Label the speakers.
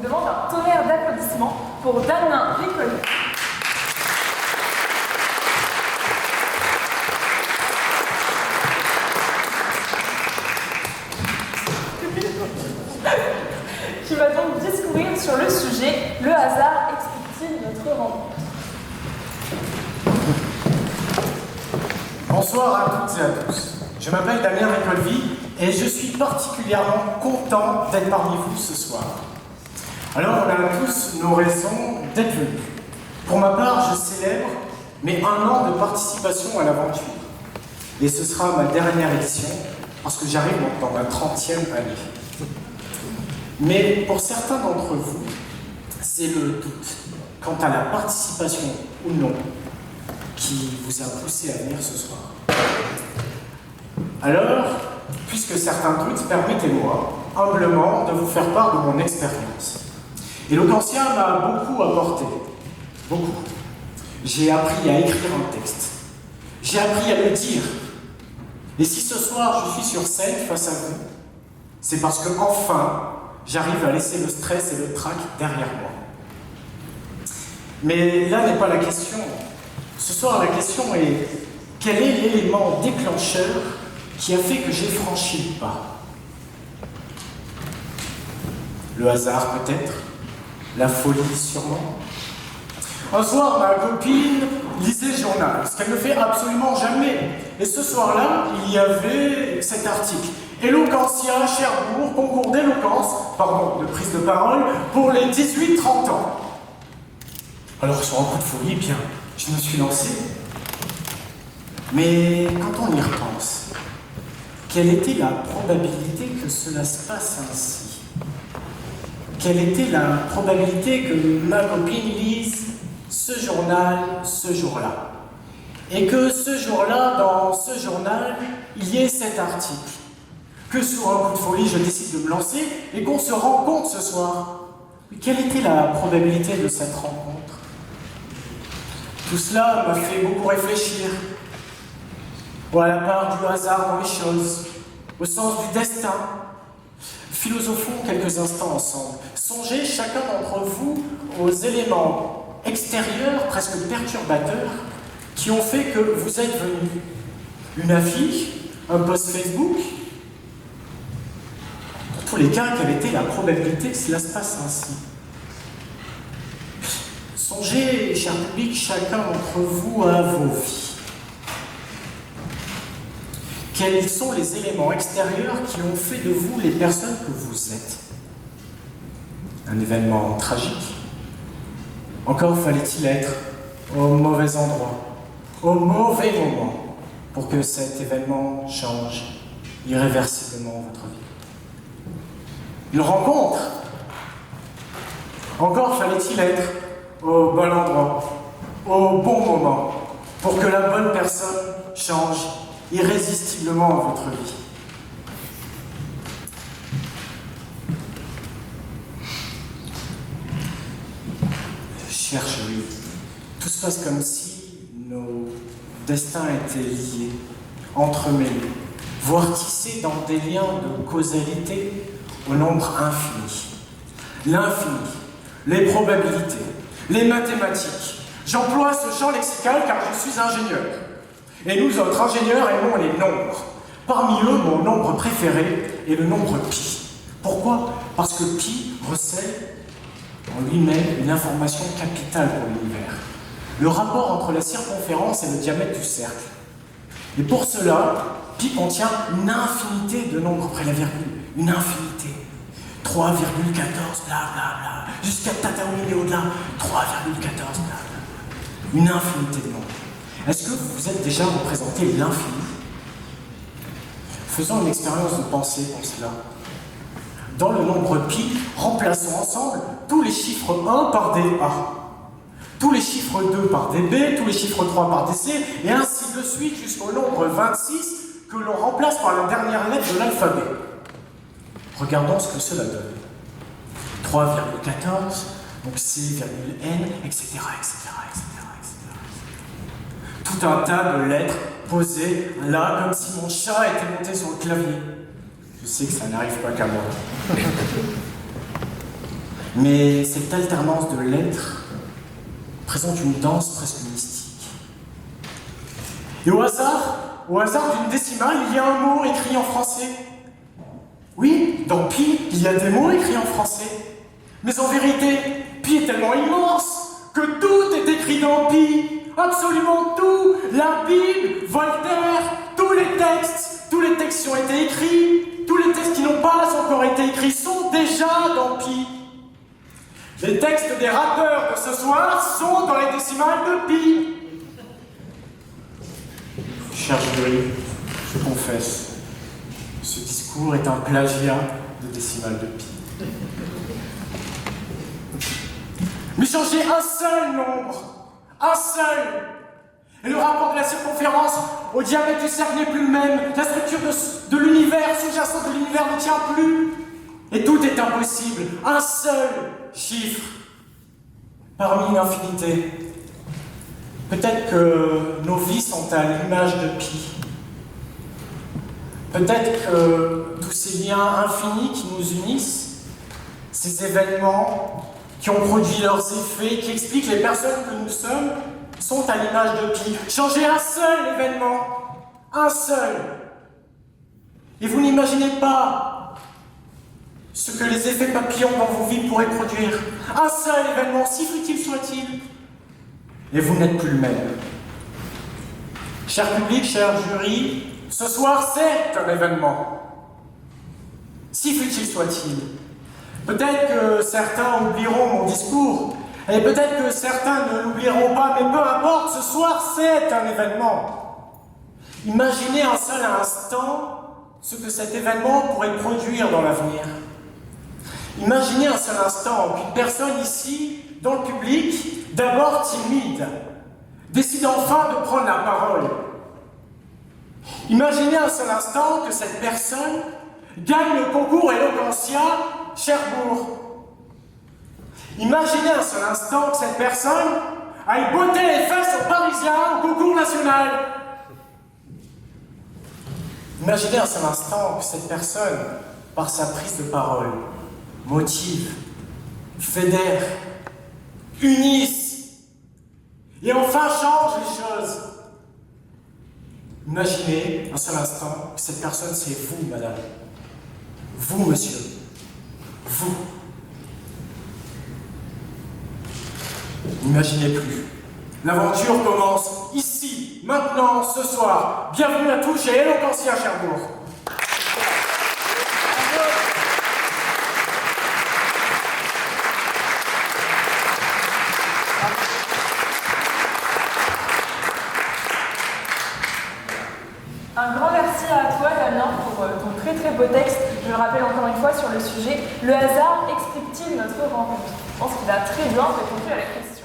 Speaker 1: vous demande un tonnerre d'applaudissements pour Damien Récollet. Qui va donc discourir sur le sujet « Le hasard explique-t-il notre rencontre ?»
Speaker 2: Bonsoir à toutes et à tous. Je m'appelle Damien Récollet et je suis particulièrement content d'être parmi vous ce soir. Alors, on a tous nos raisons d'être venus. Pour ma part, je célèbre mes 1 an de participation à l'aventure. Et ce sera ma dernière édition, parce que j'arrive dans ma 30e année. Mais pour certains d'entre vous, c'est le doute quant à la participation ou non qui vous a poussé à venir ce soir. Alors, puisque certains doutent, permettez-moi humblement de vous faire part de mon expérience. Eloquentia m'a beaucoup apporté, beaucoup. J'ai appris à écrire un texte, j'ai appris à le dire. Et si ce soir je suis sur scène face à vous, c'est parce que enfin, j'arrive à laisser le stress et le trac derrière moi. Mais là n'est pas la question. Ce soir, la question est, quel est l'élément déclencheur qui a fait que j'ai franchi le pas? Le hasard peut-être? La folie sûrement? Un soir, ma copine lisait le journal, ce qu'elle ne fait absolument jamais. Et ce soir-là, il y avait cet article. Eloquentia, Cherbourg, concours d'éloquence, de prise de parole, pour les 18-30 ans. Alors, sur un coup de folie, bien, je me suis lancé. Mais quand on y repense, quelle était la probabilité que cela se passe ainsi? Quelle était la probabilité que ma copine lise ce journal ce jour-là? Et que ce jour-là, dans ce journal, il y ait cet article? Que sur un coup de folie, je décide de me lancer et qu'on se rencontre ce soir? Mais quelle était la probabilité de cette rencontre? Tout cela m'a fait beaucoup réfléchir. À la part du hasard dans les choses, au sens du destin. Philosophons quelques instants ensemble. Songez chacun d'entre vous aux éléments extérieurs, presque perturbateurs, qui ont fait que vous êtes venus. Une affiche, un post Facebook. Dans tous les cas, quelle était la probabilité que cela se passe ainsi? Songez, cher public, chacun d'entre vous à vos vies. Quels sont les éléments extérieurs qui ont fait de vous les personnes que vous êtes? Un événement tragique? Encore fallait-il être au mauvais endroit, au mauvais moment, pour que cet événement change irréversiblement votre vie. Une rencontre? Encore fallait-il être au bon endroit, au bon moment, pour que la bonne personne change irrésistiblement votre vie. Cher chéri, tout se passe comme si nos destins étaient liés, entremêlés, voire tissés dans des liens de causalité au nombre infini. L'infini, les probabilités, les mathématiques. J'emploie ce champ lexical car je suis ingénieur. Et nous autres ingénieurs aimons les nombres. Parmi eux, mon nombre préféré est le nombre pi. Pourquoi? Parce que pi recèle en lui-même une information capitale pour l'univers. Le rapport entre la circonférence et le diamètre du cercle. Et pour cela, pi contient une infinité de nombres près la virgule. Une infinité. 3,14, blablabla. Jusqu'à Tataouine et au-delà. 3,14, blablabla. Une infinité de nombres. Est-ce que vous vous êtes déjà représenté l'infini? Faisons une expérience de pensée pour cela. Dans le nombre pi, remplaçons ensemble tous les chiffres 1 par des A, tous les chiffres 2 par des B, tous les chiffres 3 par des C, et ainsi de suite jusqu'au nombre 26 que l'on remplace par la dernière lettre de l'alphabet. Regardons ce que cela donne. 3,14, donc C,N, etc., etc., etc. Tout un tas de lettres posées là, comme si mon chat était monté sur le clavier. Je sais que ça n'arrive pas qu'à moi. Mais cette alternance de lettres présente une danse presque mystique. Et au hasard d'une décimale, il y a un mot écrit en français. Oui, dans pi, il y a des mots écrits en français. Mais en vérité, pi est tellement immense que tout est écrit dans pi. Absolument tout. La Bible, Voltaire, tous les textes qui ont été écrits, tous les textes qui n'ont pas encore été écrits sont déjà dans pi. Les textes des rappeurs de ce soir sont dans les décimales de pi. Cher jury, je confesse, ce discours est un plagiat de décimales de pi. Mais changez un seul nombre, un seul, et le rapport de la circonférence au diamètre du cercle n'est plus le même, la structure de l'univers, sous-jacente de l'univers ne tient plus, et tout est impossible, un seul chiffre parmi une infinité. Peut-être que nos vies sont à l'image de pi. Peut-être que tous ces liens infinis qui nous unissent, ces événements qui ont produit leurs effets, qui expliquent les personnes que nous sommes, sont à l'image de pi. Changez un seul événement, un seul. Et vous n'imaginez pas ce que les effets papillons dans vos vies pourraient produire. Un seul événement, si futile soit-il. Et vous n'êtes plus le même. Cher public, cher jury, ce soir c'est un événement. Si futile soit-il. Peut-être que certains oublieront mon discours, et peut-être que certains ne l'oublieront pas, mais peu importe, ce soir c'est un événement. Imaginez un seul instant ce que cet événement pourrait produire dans l'avenir. Imaginez un seul instant qu'une personne ici, dans le public, d'abord timide, décide enfin de prendre la parole. Imaginez un seul instant que cette personne gagne le concours Eloquentia Cherbourg. Imaginez un seul instant que cette personne aille botter les fesses aux Parisiens au concours national. Imaginez un seul instant que cette personne, par sa prise de parole, motive, fédère, unisse et enfin change les choses. Imaginez un seul instant que cette personne, c'est vous, madame. Vous, monsieur. Vous. N'imaginez plus. L'aventure commence ici, maintenant, ce soir. Bienvenue à tous chez Eloquentia Cherbourg.
Speaker 1: Un grand merci à toi, Damien, pour ton très très beau texte. Je le rappelle encore une fois sur le sujet « Le hasard explique-t-il notre rencontre ?» Je pense qu'il a très bien répondu à la question.